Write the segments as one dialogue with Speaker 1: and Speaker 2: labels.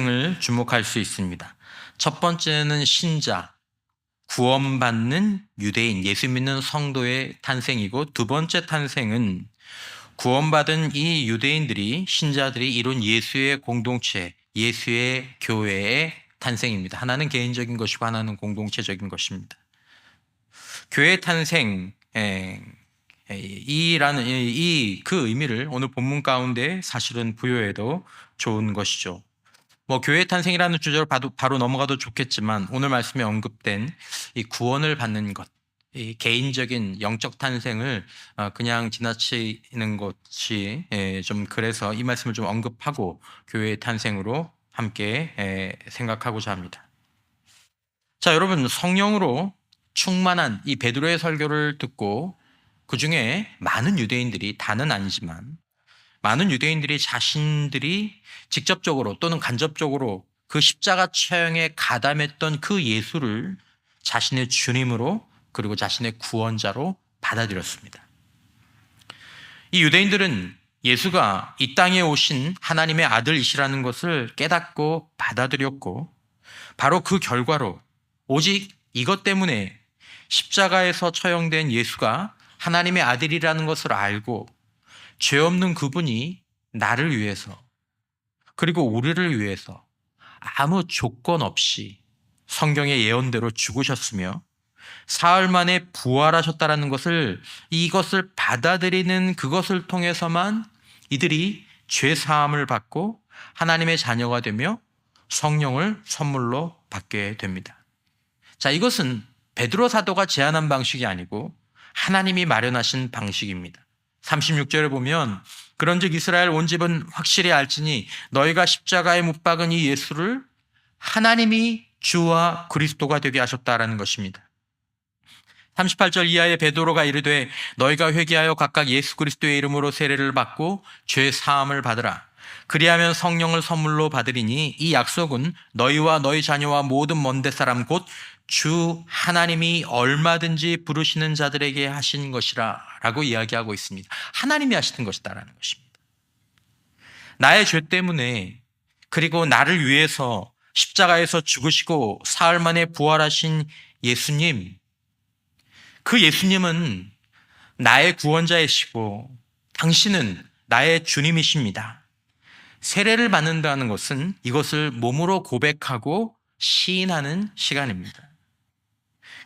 Speaker 1: 을 주목할 수 있습니다. 첫 번째는 신자, 구원받는 유대인, 예수 믿는 성도의 탄생이고, 두 번째 탄생은 구원받은 이 유대인들이, 신자들이 이룬 예수의 공동체, 예수의 교회의 탄생입니다. 하나는 개인적인 것이고 하나는 공동체적인 것입니다. 교회 탄생, 그 의미를 오늘 본문 가운데 사실은 부여해도 좋은 것이죠. 교회 탄생이라는 주제로 바로 넘어가도 좋겠지만, 오늘 말씀에 언급된 이 구원을 받는 것, 이 개인적인 영적 탄생을 그냥 지나치는 것이 좀 그래서 이 말씀을 좀 언급하고 교회의 탄생으로 함께 생각하고자 합니다. 자, 여러분, 성령으로 충만한 이 베드로의 설교를 듣고 그 중에 많은 유대인들이, 다는 아니지만 많은 유대인들이 자신들이 직접적으로 또는 간접적으로 그 십자가 처형에 가담했던 그 예수를 자신의 주님으로 그리고 자신의 구원자로 받아들였습니다. 이 유대인들은 예수가 이 땅에 오신 하나님의 아들이시라는 것을 깨닫고 받아들였고, 바로 그 결과로 오직 이것 때문에 십자가에서 처형된 예수가 하나님의 아들이라는 것을 알고 죄 없는 그분이 나를 위해서 그리고 우리를 위해서 아무 조건 없이 성경의 예언대로 죽으셨으며 사흘 만에 부활하셨다는 것을, 이것을 받아들이는 그것을 통해서만 이들이 죄 사함을 받고 하나님의 자녀가 되며 성령을 선물로 받게 됩니다. 자, 이것은 베드로 사도가 제안한 방식이 아니고 하나님이 마련하신 방식입니다. 36절에 보면, 그런즉 이스라엘 온 집은 확실히 알지니 너희가 십자가에 못 박은 이 예수를 하나님이 주와 그리스도가 되게 하셨다라는 것입니다. 38절 이하에 베드로가 이르되 너희가 회개하여 각각 예수 그리스도의 이름으로 세례를 받고 죄 사함을 받으라. 그리하면 성령을 선물로 받으리니 이 약속은 너희와 너희 자녀와 모든 먼데 사람 곧 주 하나님이 얼마든지 부르시는 자들에게 하신 것이라 라고 이야기하고 있습니다. 하나님이 하시는 것이다라는 것입니다. 나의 죄 때문에, 그리고 나를 위해서 십자가에서 죽으시고 사흘 만에 부활하신 예수님, 그 예수님은 나의 구원자이시고 당신은 나의 주님이십니다. 세례를 받는다는 것은 이것을 몸으로 고백하고 시인하는 시간입니다.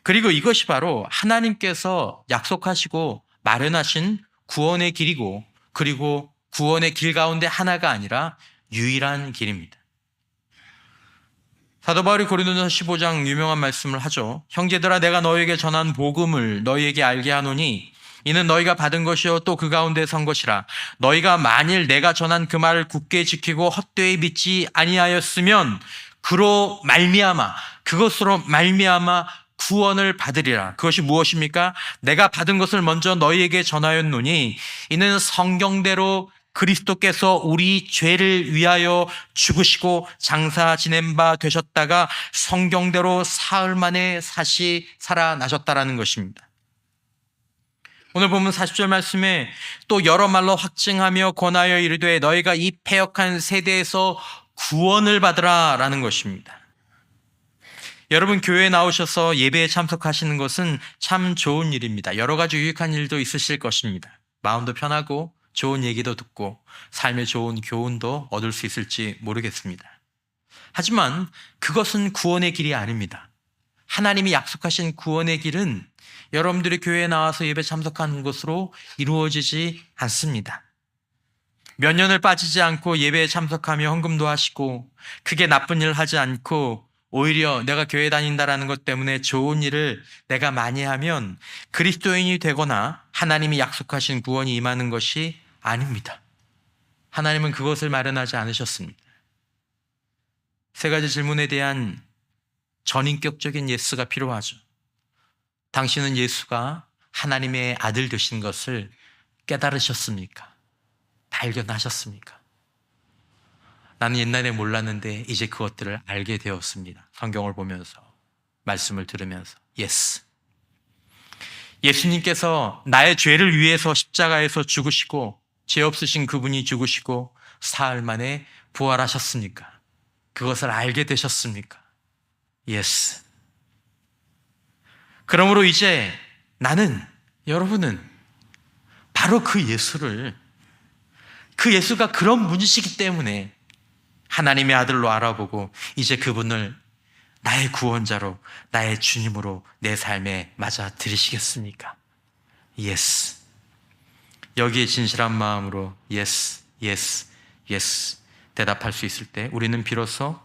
Speaker 1: 그리고 이것이 바로 하나님께서 약속하시고 마련하신 구원의 길이고, 그리고 구원의 길 가운데 하나가 아니라 유일한 길입니다. 사도 바울이 고린도전서 15장 유명한 말씀을 하죠. 형제들아, 내가 너희에게 전한 복음을 너희에게 알게 하노니 이는 너희가 받은 것이요 또 그 가운데 선 것이라. 너희가 만일 내가 전한 그 말을 굳게 지키고 헛되이 믿지 아니하였으면 그것으로 말미암아 구원을 받으리라. 그것이 무엇입니까? 내가 받은 것을 먼저 너희에게 전하였노니 이는 성경대로 그리스도께서 우리 죄를 위하여 죽으시고 장사 지낸 바 되셨다가 성경대로 사흘 만에 다시 살아나셨다라는 것입니다. 오늘 보면 40절 말씀에 또 여러 말로 확증하며 권하여 이르되 너희가 이 패역한 세대에서 구원을 받으라 라는 것입니다. 여러분, 교회에 나오셔서 예배에 참석하시는 것은 참 좋은 일입니다. 여러 가지 유익한 일도 있으실 것입니다. 마음도 편하고 좋은 얘기도 듣고 삶의 좋은 교훈도 얻을 수 있을지 모르겠습니다. 하지만 그것은 구원의 길이 아닙니다. 하나님이 약속하신 구원의 길은 여러분들이 교회에 나와서 예배 참석하는 것으로 이루어지지 않습니다. 몇 년을 빠지지 않고 예배에 참석하며 헌금도 하시고 크게 나쁜 일을 하지 않고 오히려 내가 교회 다닌다라는 것 때문에 좋은 일을 내가 많이 하면 그리스도인이 되거나 하나님이 약속하신 구원이 임하는 것이 아닙니다. 하나님은 그것을 마련하지 않으셨습니다. 세 가지 질문에 대한 전인격적인 예스가 필요하죠. 당신은 예수가 하나님의 아들 되신 것을 깨달으셨습니까? 발견하셨습니까? 나는 옛날에 몰랐는데 이제 그것들을 알게 되었습니다. 성경을 보면서, 말씀을 들으면서. 예스. 예수님께서 나의 죄를 위해서 십자가에서 죽으시고 죄 없으신 그분이 죽으시고 사흘 만에 부활하셨습니까? 그것을 알게 되셨습니까? 예스. 그러므로 이제 나는, 여러분은 바로 그 예수를, 그 예수가 그런 분이시기 때문에 하나님의 아들로 알아보고 이제 그분을 나의 구원자로, 나의 주님으로 내 삶에 맞아 들이시겠습니까? 예스. 여기에 진실한 마음으로 예스, 예스, 예스 대답할 수 있을 때 우리는 비로소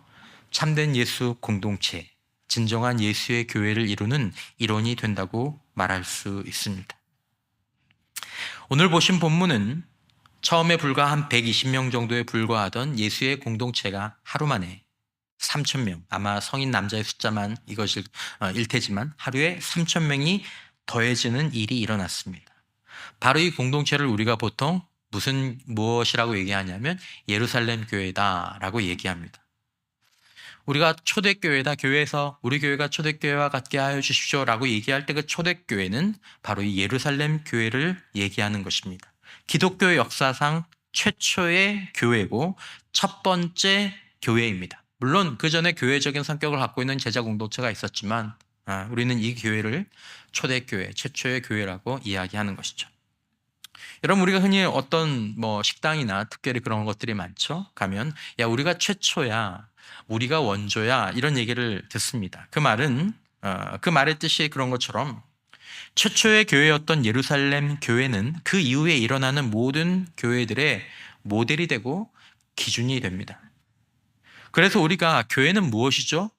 Speaker 1: 참된 예수 공동체, 진정한 예수의 교회를 이루는 일원이 된다고 말할 수 있습니다. 오늘 보신 본문은 처음에 불과 한 120명 정도에 불과하던 예수의 공동체가 하루 만에 3,000명, 아마 성인 남자의 숫자만 이것일 테지만 하루에 3,000명이 더해지는 일이 일어났습니다. 바로 이 공동체를 우리가 보통 무엇이라고 얘기하냐면 예루살렘 교회다라고 얘기합니다. 우리가 초대교회다, 교회에서 우리 교회가 초대교회와 같게 하여 주십시오라고 얘기할 때 그 초대교회는 바로 이 예루살렘 교회를 얘기하는 것입니다. 기독교 역사상 최초의 교회고 첫 번째 교회입니다. 물론 그 전에 교회적인 성격을 갖고 있는 제자 공동체가 있었지만 우리는 이 교회를 초대교회, 최초의 교회라고 이야기하는 것이죠. 여러분, 우리가 흔히 어떤 식당이나 특별히 그런 것들이 많죠. 가면 야, 우리가 최초야, 우리가 원조야, 이런 얘기를 듣습니다. 그 말은 그 말의 뜻이 그런 것처럼 최초의 교회였던 예루살렘 교회는 그 이후에 일어나는 모든 교회들의 모델이 되고 기준이 됩니다. 그래서 우리가 교회는 무엇이죠?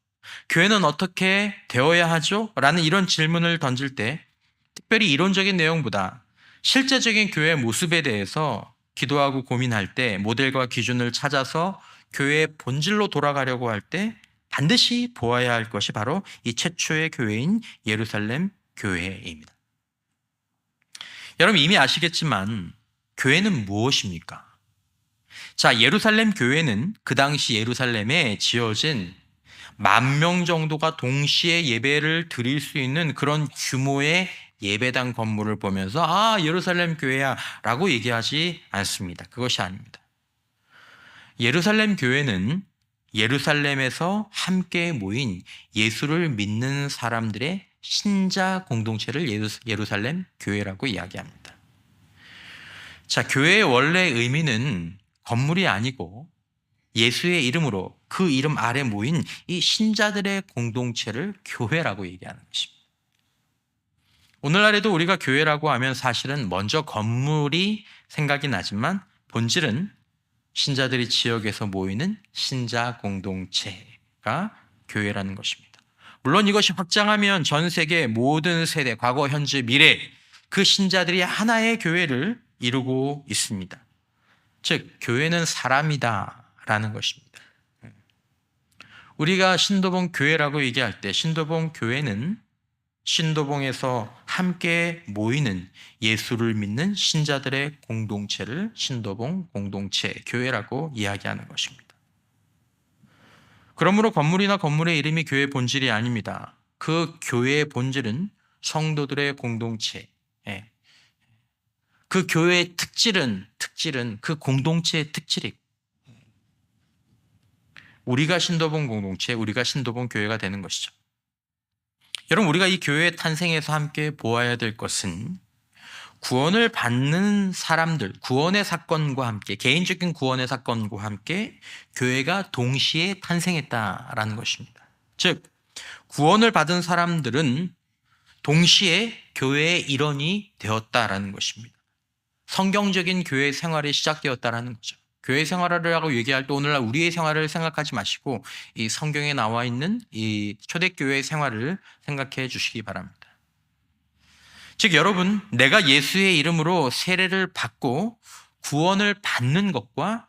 Speaker 1: 교회는 어떻게 되어야 하죠? 라는 이런 질문을 던질 때 특별히 이론적인 내용보다 실제적인 교회의 모습에 대해서 기도하고 고민할 때 모델과 기준을 찾아서 교회의 본질로 돌아가려고 할 때 반드시 보아야 할 것이 바로 이 최초의 교회인 예루살렘 교회입니다. 여러분 이미 아시겠지만 교회는 무엇입니까? 자, 예루살렘 교회는 그 당시 예루살렘에 지어진 10,000명 정도가 동시에 예배를 드릴 수 있는 그런 규모의 예배당 건물을 보면서 예루살렘 교회야 라고 얘기하지 않습니다. 그것이 아닙니다. 예루살렘 교회는 예루살렘에서 함께 모인 예수를 믿는 사람들의 신자 공동체를 예루살렘 교회라고 이야기합니다. 자, 교회의 원래 의미는 건물이 아니고 예수의 이름으로 그 이름 아래 모인 이 신자들의 공동체를 교회라고 얘기하는 것입니다. 오늘날에도 우리가 교회라고 하면 사실은 먼저 건물이 생각이 나지만 본질은 신자들이 지역에서 모이는 신자 공동체가 교회라는 것입니다. 물론 이것이 확장하면 전 세계 모든 세대, 과거, 현재, 미래 그 신자들이 하나의 교회를 이루고 있습니다. 즉 교회는 사람이다라는 것입니다. 우리가 신도봉 교회라고 얘기할 때 신도봉 교회는 신도봉에서 함께 모이는 예수를 믿는 신자들의 공동체를 신도봉 공동체 교회라고 이야기하는 것입니다. 그러므로 건물이나 건물의 이름이 교회의 본질이 아닙니다. 그 교회의 본질은 성도들의 공동체, 그 교회의 특질은 그 공동체의 특질이 우리가 신도봉 공동체, 우리가 신도봉 교회가 되는 것이죠. 여러분 우리가 이 교회의 탄생에서 함께 보아야 될 것은 구원을 받는 사람들, 구원의 사건과 함께 개인적인 구원의 사건과 함께 교회가 동시에 탄생했다라는 것입니다. 즉 구원을 받은 사람들은 동시에 교회의 일원이 되었다라는 것입니다. 성경적인 교회 생활이 시작되었다라는 거죠. 교회 생활이라고 얘기할 때 오늘날 우리의 생활을 생각하지 마시고 이 성경에 나와 있는 이 초대교회의 생활을 생각해 주시기 바랍니다. 즉 여러분, 내가 예수의 이름으로 세례를 받고 구원을 받는 것과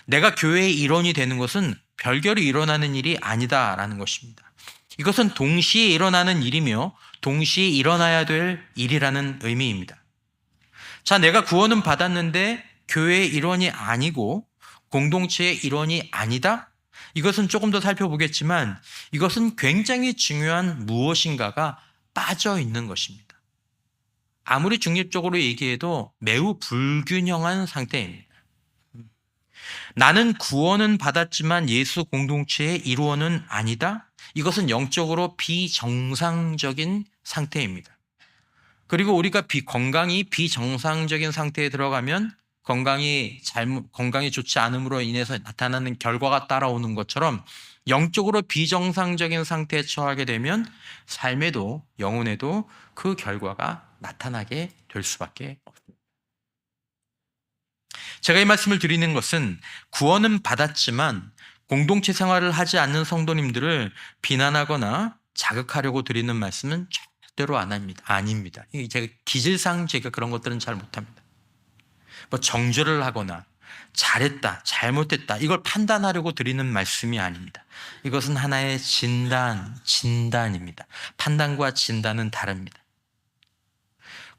Speaker 1: 내가 교회의 일원이 되는 것은 별개로 일어나는 일이 아니다라는 것입니다. 이것은 동시에 일어나는 일이며 동시에 일어나야 될 일이라는 의미입니다. 자, 내가 구원은 받았는데 교회의 일원이 아니고 공동체의 일원이 아니다? 이것은 조금 더 살펴보겠지만 이것은 굉장히 중요한 무엇인가가 빠져 있는 것입니다. 아무리 중립적으로 얘기해도 매우 불균형한 상태입니다. 나는 구원은 받았지만 예수 공동체의 일원은 아니다. 이것은 영적으로 비정상적인 상태입니다. 그리고 우리가 건강이 비정상적인 상태에 들어가면 건강이 좋지 않음으로 인해서 나타나는 결과가 따라오는 것처럼 영적으로 비정상적인 상태에 처하게 되면 삶에도 영혼에도 그 결과가 나타나게 될 수밖에 없습니다. 제가 이 말씀을 드리는 것은 구원은 받았지만 공동체 생활을 하지 않는 성도님들을 비난하거나 자극하려고 드리는 말씀은 절대로 아닙니다. 제가 기질상 제가 그런 것들은 잘 못합니다. 뭐 정죄를 하거나 잘했다, 잘못했다 이걸 판단하려고 드리는 말씀이 아닙니다. 이것은 하나의 진단입니다. 판단과 진단은 다릅니다.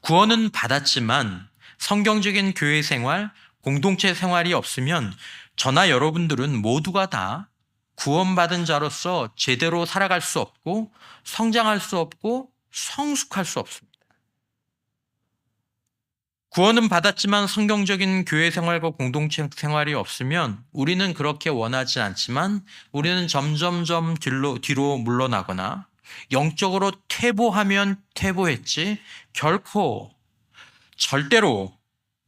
Speaker 1: 구원은 받았지만 성경적인 교회 생활, 공동체 생활이 없으면 저나 여러분들은 모두가 다 구원받은 자로서 제대로 살아갈 수 없고 성장할 수 없고 성숙할 수 없습니다. 구원은 받았지만 성경적인 교회 생활과 공동체 생활이 없으면 우리는 그렇게 원하지 않지만 우리는 점점점 뒤로 물러나거나 영적으로 퇴보하면 퇴보했지 결코 절대로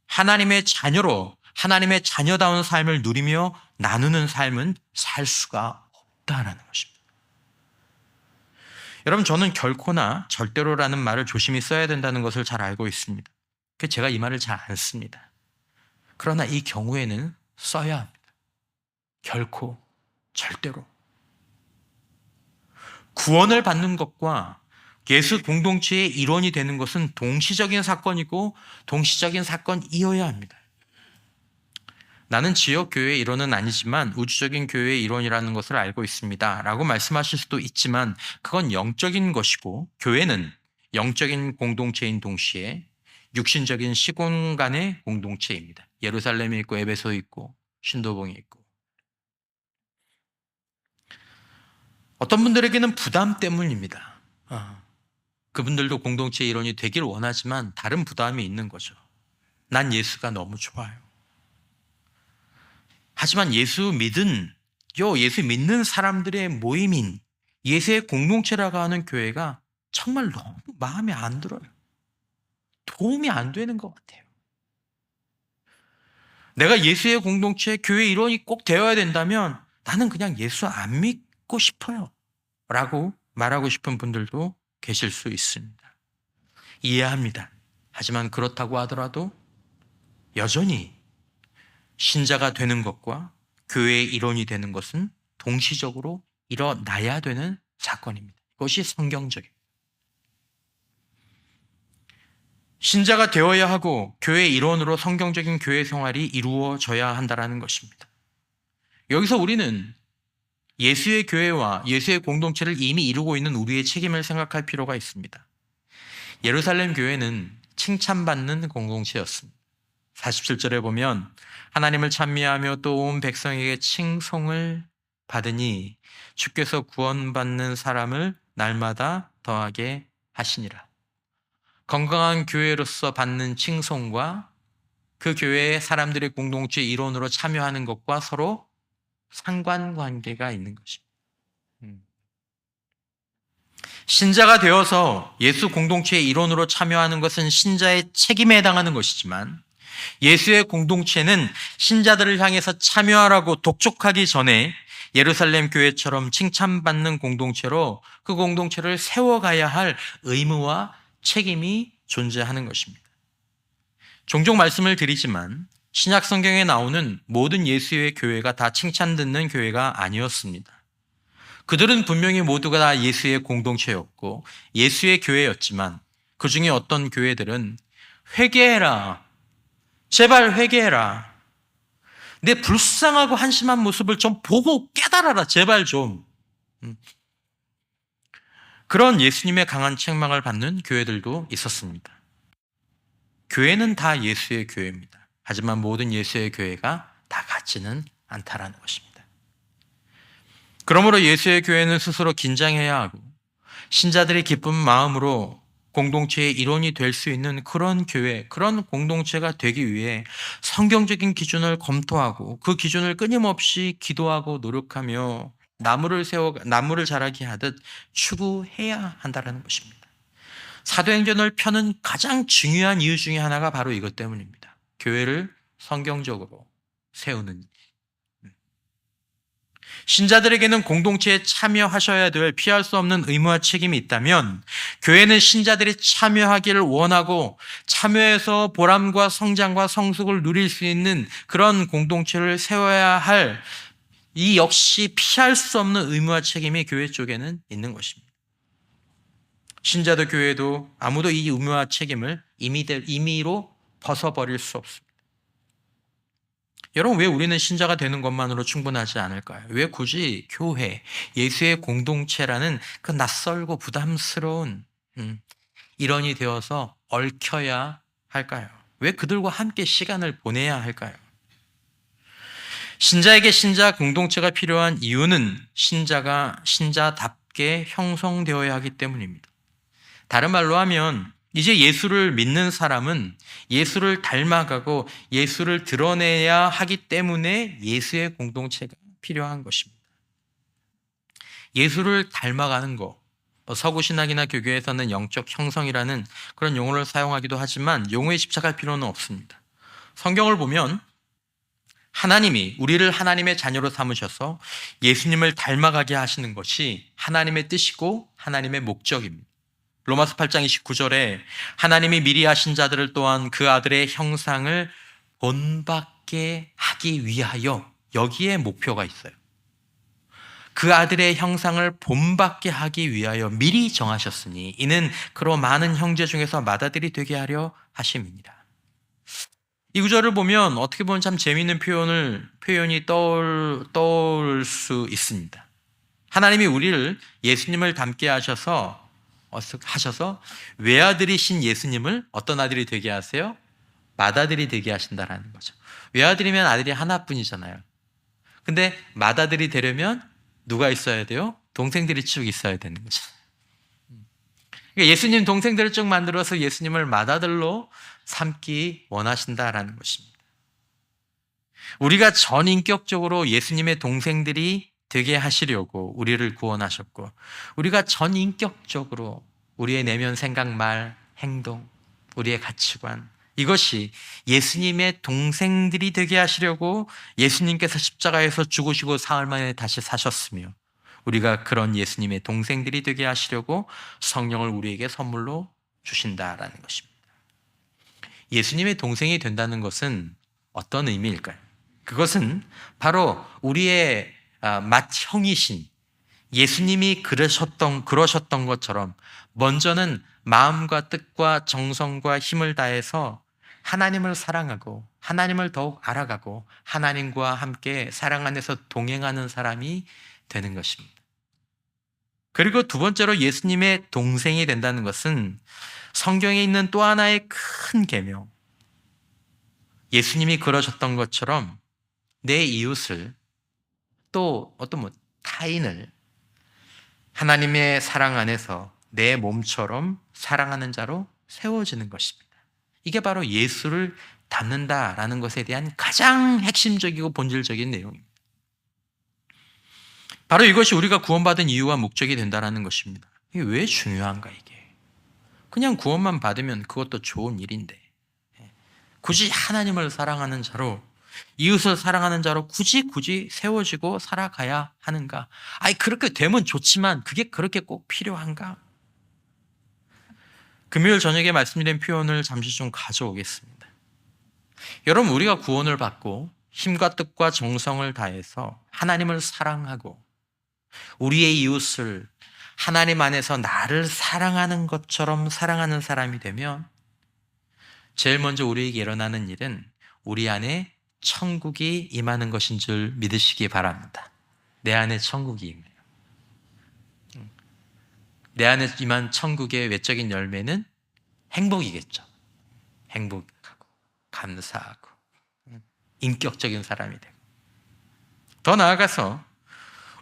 Speaker 1: 하나님의 자녀로 하나님의 자녀다운 삶을 누리며 나누는 삶은 살 수가 없다라는 것입니다. 여러분, 저는 결코나 절대로라는 말을 조심히 써야 된다는 것을 잘 알고 있습니다. 그래서 제가 이 말을 잘 안 씁니다. 그러나 이 경우에는 써야 합니다. 결코, 절대로. 구원을 받는 것과 예수 공동체의 일원이 되는 것은 동시적인 사건이고 동시적인 사건이어야 합니다. 나는 지역 교회의 일원은 아니지만 우주적인 교회의 일원이라는 것을 알고 있습니다 라고 말씀하실 수도 있지만 그건 영적인 것이고 교회는 영적인 공동체인 동시에 육신적인 시공간의 공동체입니다. 예루살렘이 있고 에베소에 있고 신도봉이 있고 어떤 분들에게는 부담 때문입니다. 그분들도 공동체의 일원이 되길 원하지만 다른 부담이 있는 거죠. 난 예수가 너무 좋아요. 하지만 예수 믿는 사람들의 모임인 예수의 공동체라고 하는 교회가 정말 너무 마음에 안 들어요. 도움이 안 되는 것 같아요. 내가 예수의 공동체, 교회 일원이 꼭 되어야 된다면 나는 그냥 예수 안 믿고 싶어요 라고 말하고 싶은 분들도 계실 수 있습니다. 이해합니다. 하지만 그렇다고 하더라도 여전히 신자가 되는 것과 교회의 일원이 되는 것은 동시적으로 일어나야 되는 사건입니다. 이것이 성경적입니다. 신자가 되어야 하고 교회의 일원으로 성경적인 교회 생활이 이루어져야 한다는 것입니다. 여기서 우리는 예수의 교회와 예수의 공동체를 이미 이루고 있는 우리의 책임을 생각할 필요가 있습니다. 예루살렘 교회는 칭찬받는 공동체였습니다. 47절에 보면 하나님을 찬미하며 또 온 백성에게 칭송을 받으니 주께서 구원받는 사람을 날마다 더하게 하시니라. 건강한 교회로서 받는 칭송과 그 교회의 사람들의 공동체 일원으로 참여하는 것과 서로 상관관계가 있는 것입니다. 신자가 되어서 예수 공동체의 일원으로 참여하는 것은 신자의 책임에 해당하는 것이지만 예수의 공동체는 신자들을 향해서 참여하라고 독촉하기 전에 예루살렘 교회처럼 칭찬받는 공동체로 그 공동체를 세워가야 할 의무와 책임이 존재하는 것입니다. 종종 말씀을 드리지만 신약 성경에 나오는 모든 예수의 교회가 다 칭찬 듣는 교회가 아니었습니다. 그들은 분명히 모두가 다 예수의 공동체였고 예수의 교회였지만 그 중에 어떤 교회들은 회개해라, 제발 회개해라, 내 불쌍하고 한심한 모습을 좀 보고 깨달아라, 제발 좀. 그런 예수님의 강한 책망을 받는 교회들도 있었습니다. 교회는 다 예수의 교회입니다. 하지만 모든 예수의 교회가 다 같지는 않다라는 것입니다. 그러므로 예수의 교회는 스스로 긴장해야 하고 신자들이 기쁜 마음으로 공동체의 일원이 될 수 있는 그런 교회, 그런 공동체가 되기 위해 성경적인 기준을 검토하고 그 기준을 끊임없이 기도하고 노력하며 나무를 자라게 하듯 추구해야 한다는 것입니다. 사도행전을 펴는 가장 중요한 이유 중에 하나가 바로 이것 때문입니다. 교회를 성경적으로 세우는. 신자들에게는 공동체에 참여하셔야 될 피할 수 없는 의무와 책임이 있다면 교회는 신자들이 참여하기를 원하고 참여해서 보람과 성장과 성숙을 누릴 수 있는 그런 공동체를 세워야 할 이 역시 피할 수 없는 의무와 책임이 교회 쪽에는 있는 것입니다. 신자도 교회도 아무도 이 의무와 책임을 임의로 벗어버릴 수 없습니다. 여러분, 왜 우리는 신자가 되는 것만으로 충분하지 않을까요? 왜 굳이 교회, 예수의 공동체라는 그 낯설고 부담스러운 일원이 되어서 얽혀야 할까요? 왜 그들과 함께 시간을 보내야 할까요? 신자에게 신자 공동체가 필요한 이유는 신자가 신자답게 형성되어야 하기 때문입니다. 다른 말로 하면 이제 예수를 믿는 사람은 예수를 닮아가고 예수를 드러내야 하기 때문에 예수의 공동체가 필요한 것입니다. 예수를 닮아가는 것, 서구신학이나 교교에서는 영적 형성이라는 그런 용어를 사용하기도 하지만 용어에 집착할 필요는 없습니다. 성경을 보면 하나님이 우리를 하나님의 자녀로 삼으셔서 예수님을 닮아가게 하시는 것이 하나님의 뜻이고 하나님의 목적입니다. 로마서 8장 29절에 하나님이 미리 하신 자들을 또한 그 아들의 형상을 본받게 하기 위하여, 여기에 목표가 있어요. 그 아들의 형상을 본받게 하기 위하여 미리 정하셨으니 이는 그로 많은 형제 중에서 맏아들이 되게 하려 하심이니라. 이 구절을 보면 어떻게 보면 참 재미있는 표현이 떠올 수 있습니다. 하나님이 우리를 예수님을 닮게 하셔서 외아들이신 예수님을 어떤 아들이 되게 하세요? 맏아들이 되게 하신다라는 거죠. 외아들이면 아들이 하나뿐이잖아요. 근데 맏아들이 되려면 누가 있어야 돼요? 동생들이 쭉 있어야 되는 거죠. 그러니까 예수님 동생들을 쭉 만들어서 예수님을 맏아들로 삼기 원하신다라는 것입니다. 우리가 전인격적으로 예수님의 동생들이 되게 하시려고 우리를 구원하셨고, 우리가 전인격적으로 우리의 내면 생각, 말, 행동, 우리의 가치관, 이것이 예수님의 동생들이 되게 하시려고 예수님께서 십자가에서 죽으시고 사흘 만에 다시 사셨으며, 우리가 그런 예수님의 동생들이 되게 하시려고 성령을 우리에게 선물로 주신다라는 것입니다. 예수님의 동생이 된다는 것은 어떤 의미일까요? 그것은 바로 우리의 맏형이신 예수님이 그러셨던 것처럼 먼저는 마음과 뜻과 정성과 힘을 다해서 하나님을 사랑하고 하나님을 더욱 알아가고 하나님과 함께 사랑 안에서 동행하는 사람이 되는 것입니다. 그리고 두 번째로 예수님의 동생이 된다는 것은 성경에 있는 또 하나의 큰 계명, 예수님이 그러셨던 것처럼 내 이웃을, 또 어떤 타인을 하나님의 사랑 안에서 내 몸처럼 사랑하는 자로 세워지는 것입니다. 이게 바로 예수를 닮는다라는 것에 대한 가장 핵심적이고 본질적인 내용입니다. 바로 이것이 우리가 구원받은 이유와 목적이 된다는 것입니다. 이게 왜 중요한가 이게? 그냥 구원만 받으면 그것도 좋은 일인데 굳이 하나님을 사랑하는 자로, 이웃을 사랑하는 자로 굳이 세워지고 살아가야 하는가? 그렇게 되면 좋지만 그게 그렇게 꼭 필요한가? 금요일 저녁에 말씀드린 표현을 잠시 좀 가져오겠습니다. 여러분, 우리가 구원을 받고 힘과 뜻과 정성을 다해서 하나님을 사랑하고 우리의 이웃을 하나님 안에서 나를 사랑하는 것처럼 사랑하는 사람이 되면 제일 먼저 우리에게 일어나는 일은 우리 안에 천국이 임하는 것인 줄 믿으시기 바랍니다. 내 안에 천국이 임해요. 내 안에 임한 천국의 외적인 열매는 행복이겠죠. 행복하고 감사하고 인격적인 사람이 되고, 더 나아가서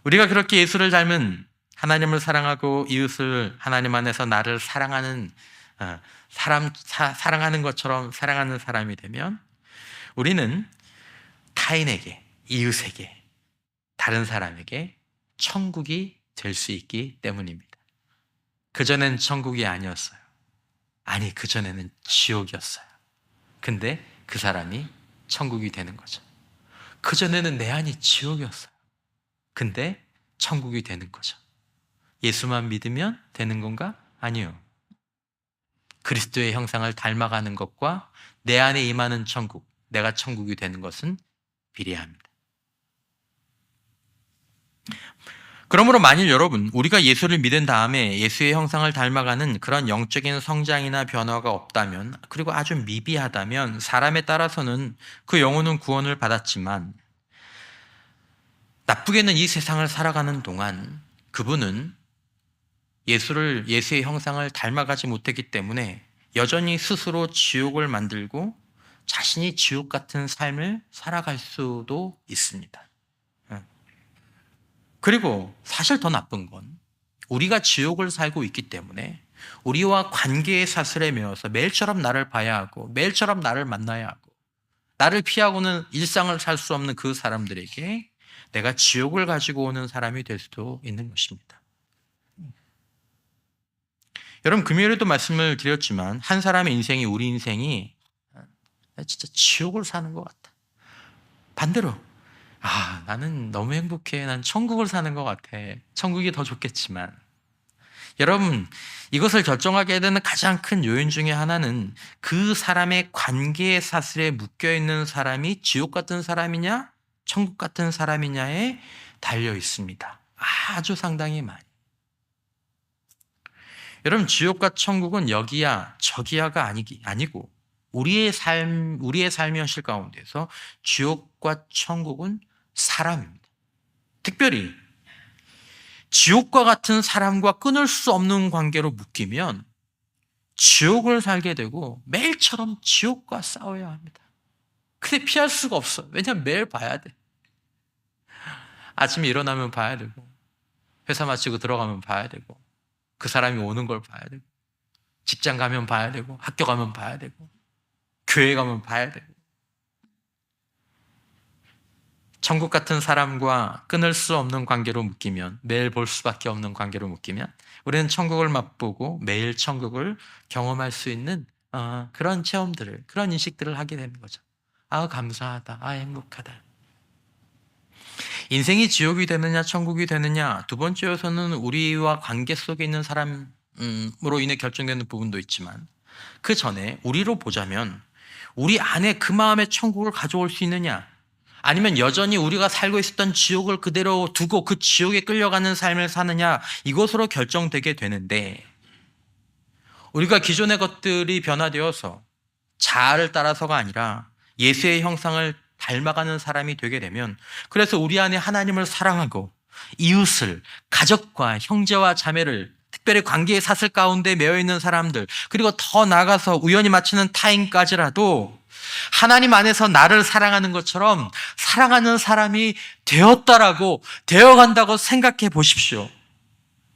Speaker 1: 우리가 그렇게 예수를 닮은 하나님을 사랑하고 이웃을 하나님 안에서 나를 사랑하는 사랑하는 것처럼 사랑하는 사람이 되면 우리는 타인에게, 이웃에게, 다른 사람에게 천국이 될 수 있기 때문입니다. 그전엔 천국이 아니었어요. 아니, 그전에는 지옥이었어요. 근데 그 사람이 천국이 되는 거죠. 그전에는 내 안이 지옥이었어요. 근데 천국이 되는 거죠. 예수만 믿으면 되는 건가? 아니요. 그리스도의 형상을 닮아가는 것과 내 안에 임하는 천국, 내가 천국이 되는 것은 비례합니다. 그러므로 만일 여러분, 우리가 예수를 믿은 다음에 예수의 형상을 닮아가는 그런 영적인 성장이나 변화가 없다면, 그리고 아주 미비하다면 사람에 따라서는 그 영혼은 구원을 받았지만 나쁘게는 이 세상을 살아가는 동안 그분은 예수의 형상을 닮아가지 못했기 때문에 여전히 스스로 지옥을 만들고 자신이 지옥 같은 삶을 살아갈 수도 있습니다. 그리고 사실 더 나쁜 건 우리가 지옥을 살고 있기 때문에 우리와 관계의 사슬에 매어서 매일처럼 나를 봐야 하고 매일처럼 나를 만나야 하고 나를 피하고는 일상을 살 수 없는 그 사람들에게 내가 지옥을 가지고 오는 사람이 될 수도 있는 것입니다. 여러분, 금요일에도 말씀을 드렸지만 한 사람의 인생이, 우리 인생이 진짜 지옥을 사는 것 같다. 반대로 나는 너무 행복해. 난 천국을 사는 것 같아. 천국이 더 좋겠지만 여러분, 이것을 결정하게 되는 가장 큰 요인 중에 하나는 그 사람의 관계의 사슬에 묶여있는 사람이 지옥 같은 사람이냐 천국 같은 사람이냐에 달려 있습니다. 아주 상당히 많이. 여러분, 지옥과 천국은 여기야 저기야가 아니고 우리의 삶의 현실 가운데서 지옥과 천국은 사람입니다. 특별히 지옥과 같은 사람과 끊을 수 없는 관계로 묶이면 지옥을 살게 되고 매일처럼 지옥과 싸워야 합니다. 근데 피할 수가 없어. 왜냐하면 매일 봐야 돼. 아침에 일어나면 봐야 되고 회사 마치고 들어가면 봐야 되고 그 사람이 오는 걸 봐야 되고 직장 가면 봐야 되고 학교 가면 봐야 되고 교회 가면 봐야 되고 천국 같은 사람과 끊을 수 없는 관계로 묶이면 매일 볼 수밖에 없는 관계로 묶이면 우리는 천국을 맛보고 매일 천국을 경험할 수 있는 그런 체험들을 그런 인식들을 하게 되는 거죠. 감사하다. 행복하다. 인생이 지옥이 되느냐 천국이 되느냐 두 번째 요소는 우리와 관계 속에 있는 사람으로 인해 결정되는 부분도 있지만 그 전에 우리로 보자면 우리 안에 그 마음의 천국을 가져올 수 있느냐 아니면 여전히 우리가 살고 있었던 지옥을 그대로 두고 그 지옥에 끌려가는 삶을 사느냐 이것으로 결정되게 되는데 우리가 기존의 것들이 변화되어서 자아를 따라서가 아니라 예수의 형상을 닮아가는 사람이 되게 되면 그래서 우리 안에 하나님을 사랑하고 이웃을 가족과 형제와 자매를 특별히 관계의 사슬 가운데 매여있는 사람들 그리고 더 나아가서 우연히 마치는 타인까지라도 하나님 안에서 나를 사랑하는 것처럼 사랑하는 사람이 되어간다고 생각해 보십시오.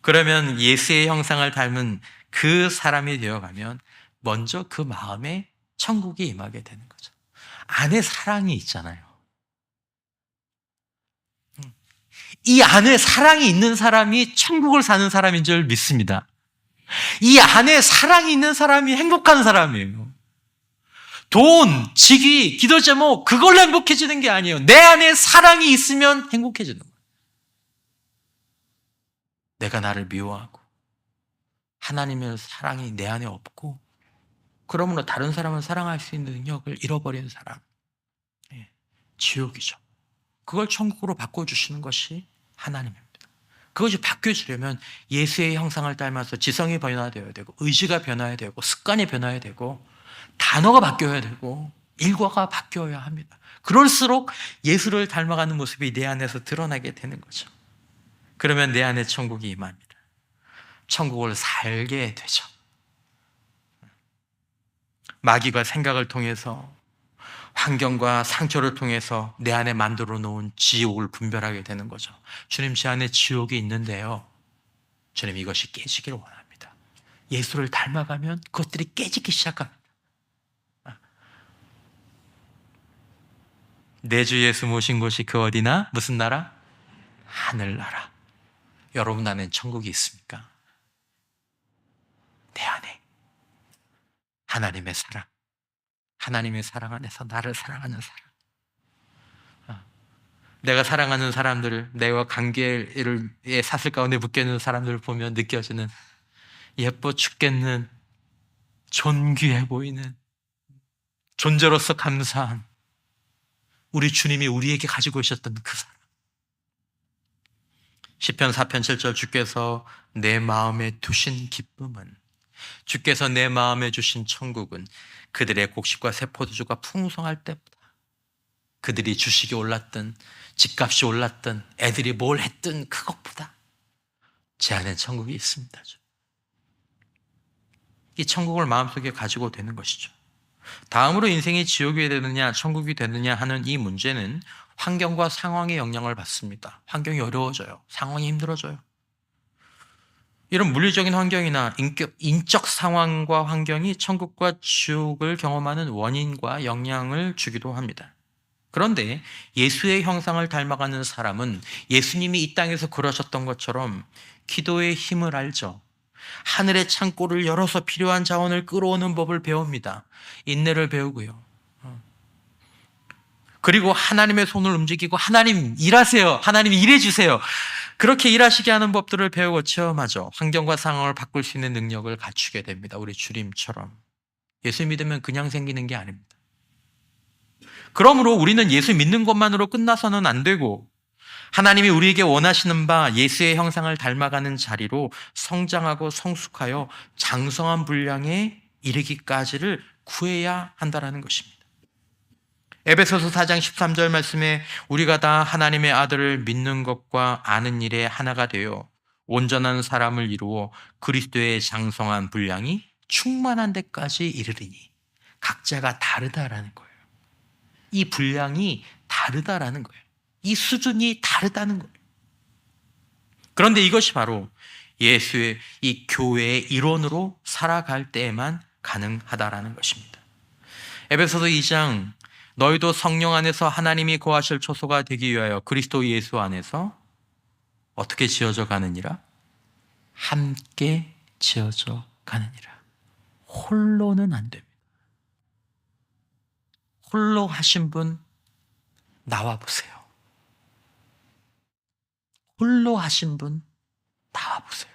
Speaker 1: 그러면 예수의 형상을 닮은 그 사람이 되어가면 먼저 그 마음에 천국이 임하게 되는 거죠. 안에 사랑이 있잖아요. 이 안에 사랑이 있는 사람이 천국을 사는 사람인 줄 믿습니다. 이 안에 사랑이 있는 사람이 행복한 사람이에요. 돈, 직위, 기도 제목 그걸로 행복해지는 게 아니에요. 내 안에 사랑이 있으면 행복해지는 거예요. 내가 나를 미워하고 하나님의 사랑이 내 안에 없고 그러므로 다른 사람을 사랑할 수 있는 능력을 잃어버린 사람 지옥이죠. 그걸 천국으로 바꿔주시는 것이 하나님입니다. 그것이 바뀌어지려면 예수의 형상을 닮아서 지성이 변화되어야 되고 의지가 변화해야 되고 습관이 변화해야 되고 단어가 바뀌어야 되고 일과가 바뀌어야 합니다. 그럴수록 예수를 닮아가는 모습이 내 안에서 드러나게 되는 거죠. 그러면 내 안에 천국이 임합니다. 천국을 살게 되죠. 마귀가 생각을 통해서 환경과 상처를 통해서 내 안에 만들어 놓은 지옥을 분별하게 되는 거죠. 주님, 제 안에 지옥이 있는데요. 주님, 이것이 깨지기를 원합니다. 예수를 닮아가면 그것들이 깨지기 시작합니다. 내 주 예수 모신 곳이 그 어디나? 무슨 나라? 하늘나라. 여러분 안에 천국이 있습니까? 내 안에 하나님의 사랑, 하나님의 사랑 안에서 나를 사랑하는 사람, 내가 사랑하는 사람들을, 내가 관계의 사슬 가운데 묶여있는 사람들을 보면 느껴지는 예뻐 죽겠는, 존귀해 보이는, 존재로서 감사한 우리 주님이 우리에게 가지고 오셨던 그 사랑. 시편 4편 7절, 주께서 내 마음에 두신 기쁨은, 주께서 내 마음에 주신 천국은 그들의 곡식과 새 포도주가 풍성할 때보다, 그들이 주식이 올랐든 집값이 올랐든 애들이 뭘 했든 그것보다 제 안에 천국이 있습니다. 이 천국을 마음속에 가지고 되는 것이죠. 다음으로 인생이 지옥이 되느냐 천국이 되느냐 하는 이 문제는 환경과 상황의 영향을 받습니다. 환경이 어려워져요. 상황이 힘들어져요. 이런 물리적인 환경이나 인적 상황과 환경이 천국과 지옥을 경험하는 원인과 영향을 주기도 합니다. 그런데 예수의 형상을 닮아가는 사람은 예수님이 이 땅에서 그러셨던 것처럼 기도의 힘을 알죠. 하늘의 창고를 열어서 필요한 자원을 끌어오는 법을 배웁니다. 인내를 배우고요. 그리고 하나님의 손을 움직이고 하나님 일하세요. 하나님 일해주세요. 그렇게 일하시게 하는 법들을 배우고 체험하죠. 환경과 상황을 바꿀 수 있는 능력을 갖추게 됩니다. 우리 주님처럼. 예수 믿으면 그냥 생기는 게 아닙니다. 그러므로 우리는 예수 믿는 것만으로 끝나서는 안 되고 하나님이 우리에게 원하시는 바 예수의 형상을 닮아가는 자리로 성장하고 성숙하여 장성한 분량에 이르기까지를 구해야 한다는 것입니다. 에베소서 4장 13절 말씀에 우리가 다 하나님의 아들을 믿는 것과 아는 일에 하나가 되어 온전한 사람을 이루어 그리스도의 장성한 분량이 충만한 데까지 이르리니, 각자가 다르다라는 거예요. 이 분량이 다르다라는 거예요. 이 수준이 다르다는 거예요. 그런데 이것이 바로 예수의 이 교회의 일원으로 살아갈 때에만 가능하다라는 것입니다. 에베소서 2장, 너희도 성령 안에서 하나님이 거하실 초소가 되기 위하여 그리스도 예수 안에서 어떻게 지어져 가느니라? 함께 지어져 가느니라. 홀로는 안 됩니다. 홀로 하신 분 나와 보세요. 홀로 하신 분 나와 보세요.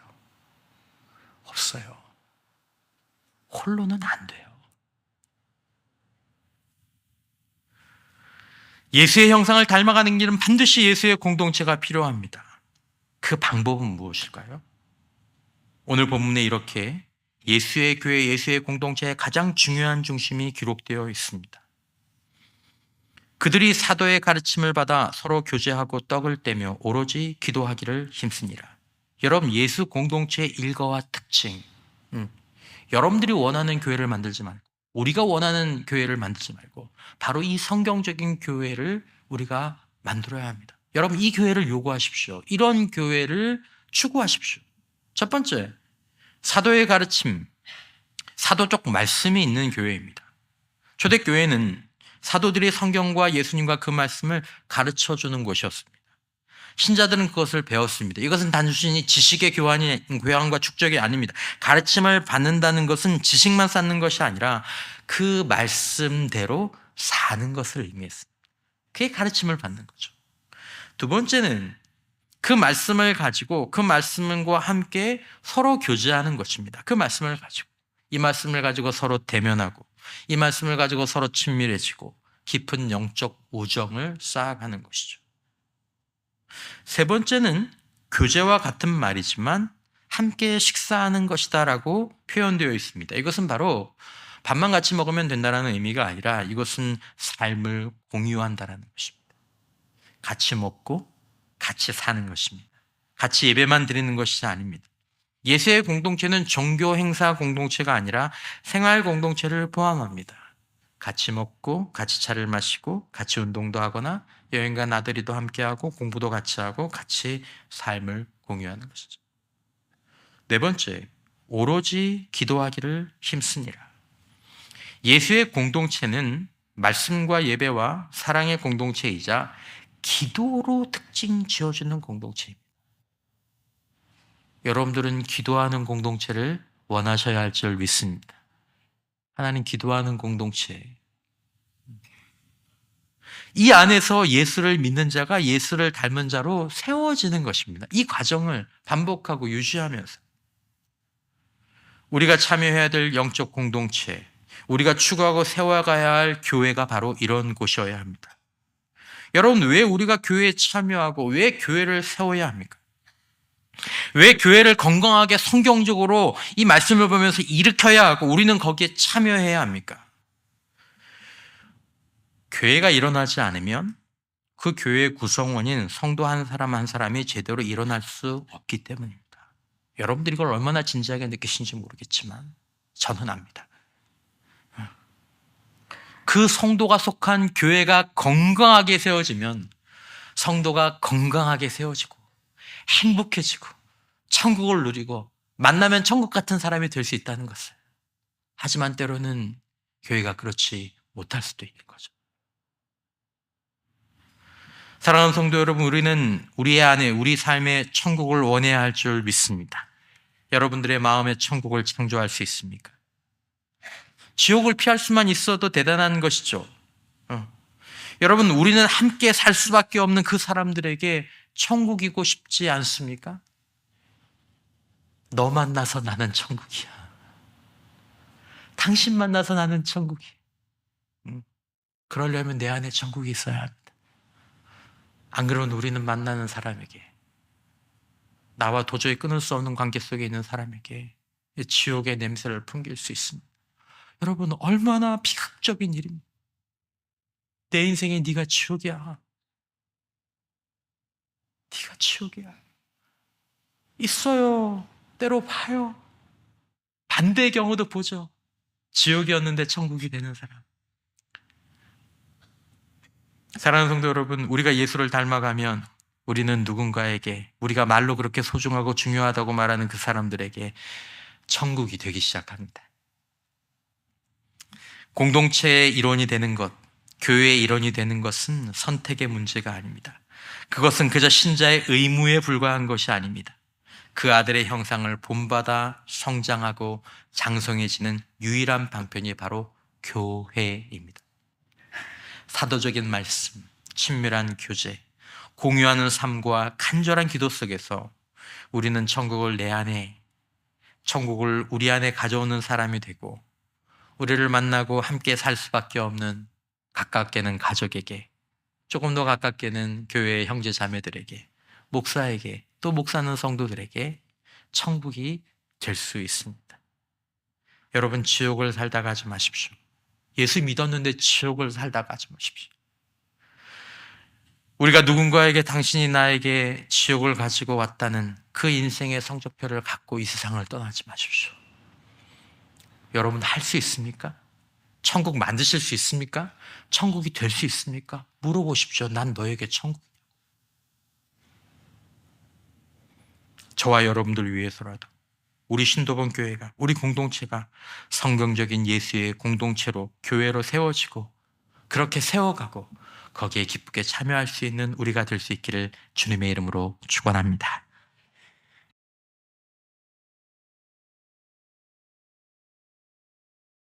Speaker 1: 없어요. 홀로는 안 돼요. 예수의 형상을 닮아가는 길은 반드시 예수의 공동체가 필요합니다. 그 방법은 무엇일까요? 오늘 본문에 이렇게 예수의 교회, 예수의 공동체의 가장 중요한 중심이 기록되어 있습니다. 그들이 사도의 가르침을 받아 서로 교제하고 떡을 떼며 오로지 기도하기를 힘쓰니라. 여러분, 예수 공동체의 일과와 특징, 여러분들이 원하는 교회를 만들지 말고, 우리가 원하는 교회를 만들지 말고 바로 이 성경적인 교회를 우리가 만들어야 합니다. 여러분, 이 교회를 요구하십시오. 이런 교회를 추구하십시오. 첫 번째, 사도의 가르침, 사도적 말씀이 있는 교회입니다. 초대교회는 사도들이 성경과 예수님과 그 말씀을 가르쳐주는 곳이었습니다. 신자들은 그것을 배웠습니다. 이것은 단순히 지식의 교환과 축적이 아닙니다. 가르침을 받는다는 것은 지식만 쌓는 것이 아니라 그 말씀대로 사는 것을 의미했습니다. 그게 가르침을 받는 거죠. 두 번째는 그 말씀을 가지고 그 말씀과 함께 서로 교제하는 것입니다. 그 말씀을 가지고, 이 말씀을 가지고 서로 대면하고, 이 말씀을 가지고 서로 친밀해지고 깊은 영적 우정을 쌓아가는 것이죠. 세 번째는 교제와 같은 말이지만 함께 식사하는 것이다라고 표현되어 있습니다. 이것은 바로 밥만 같이 먹으면 된다는 의미가 아니라 이것은 삶을 공유한다는 것입니다. 같이 먹고 같이 사는 것입니다. 같이 예배만 드리는 것이 아닙니다. 예수의 공동체는 종교 행사 공동체가 아니라 생활 공동체를 포함합니다. 같이 먹고 같이 차를 마시고 같이 운동도 하거나 여행과 나들이도 함께하고 공부도 같이 하고 같이 삶을 공유하는 것이죠. 네 번째, 오로지 기도하기를 힘쓰니라. 예수의 공동체는 말씀과 예배와 사랑의 공동체이자 기도로 특징 지어주는 공동체입니다. 여러분들은 기도하는 공동체를 원하셔야 할 줄 믿습니다. 하나님 기도하는 공동체. 이 안에서 예수를 믿는 자가 예수를 닮은 자로 세워지는 것입니다. 이 과정을 반복하고 유지하면서 우리가 참여해야 될 영적 공동체, 우리가 추구하고 세워가야 할 교회가 바로 이런 곳이어야 합니다. 여러분, 왜 우리가 교회에 참여하고 왜 교회를 세워야 합니까? 왜 교회를 건강하게 성경적으로 이 말씀을 보면서 일으켜야 하고 우리는 거기에 참여해야 합니까? 교회가 일어나지 않으면 그 교회의 구성원인 성도 한 사람 한 사람이 제대로 일어날 수 없기 때문입니다. 여러분들이 이걸 얼마나 진지하게 느끼신지 모르겠지만 저는 압니다. 그 성도가 속한 교회가 건강하게 세워지면 성도가 건강하게 세워지고 행복해지고 천국을 누리고 만나면 천국 같은 사람이 될 수 있다는 것을. 하지만 때로는 교회가 그렇지 못할 수도 있는 거죠. 사랑하는 성도 여러분, 우리는 우리 안에 우리 삶의 천국을 원해야 할 줄 믿습니다. 여러분들의 마음의 천국을 창조할 수 있습니까? 지옥을 피할 수만 있어도 대단한 것이죠. 여러분, 우리는 함께 살 수밖에 없는 그 사람들에게 천국이고 싶지 않습니까? 너 만나서 나는 천국이야. 당신 만나서 나는 천국이야. 그러려면 내 안에 천국이 있어야 합니다. 안 그러면 우리는 만나는 사람에게, 나와 도저히 끊을 수 없는 관계 속에 있는 사람에게 지옥의 냄새를 풍길 수 있습니다. 여러분, 얼마나 비극적인 일입니다. 내 인생에 네가 지옥이야. 네가 지옥이야. 있어요. 때로 봐요. 반대의 경우도 보죠. 지옥이었는데 천국이 되는 사람. 사랑하는 성도 여러분, 우리가 예수를 닮아가면 우리는 누군가에게, 우리가 말로 그렇게 소중하고 중요하다고 말하는 그 사람들에게 천국이 되기 시작합니다. 공동체의 일원이 되는 것, 교회의 일원이 되는 것은 선택의 문제가 아닙니다. 그것은 그저 신자의 의무에 불과한 것이 아닙니다. 그 아들의 형상을 본받아 성장하고 장성해지는 유일한 방편이 바로 교회입니다. 사도적인 말씀, 친밀한 교제, 공유하는 삶과 간절한 기도 속에서 우리는 천국을 내 안에, 천국을 우리 안에 가져오는 사람이 되고, 우리를 만나고 함께 살 수밖에 없는 가깝게는 가족에게, 조금 더 가깝게는 교회의 형제 자매들에게, 목사에게, 또 목사는 성도들에게 천국이 될 수 있습니다. 여러분, 지옥을 살다 가지 마십시오. 예수 믿었는데 지옥을 살다 가지 마십시오. 우리가 누군가에게 당신이 나에게 지옥을 가지고 왔다는 그 인생의 성적표를 갖고 이 세상을 떠나지 마십시오. 여러분, 할 수 있습니까? 천국 만드실 수 있습니까? 천국이 될 수 있습니까? 물어보십시오. 난 너에게 천국이야. 저와 여러분들 위해서라도 우리 신도번 교회가, 우리 공동체가 성경적인 예수의 공동체로, 교회로 세워지고 그렇게 세워가고 거기에 기쁘게 참여할 수 있는 우리가 될 수 있기를 주님의 이름으로 축원합니다.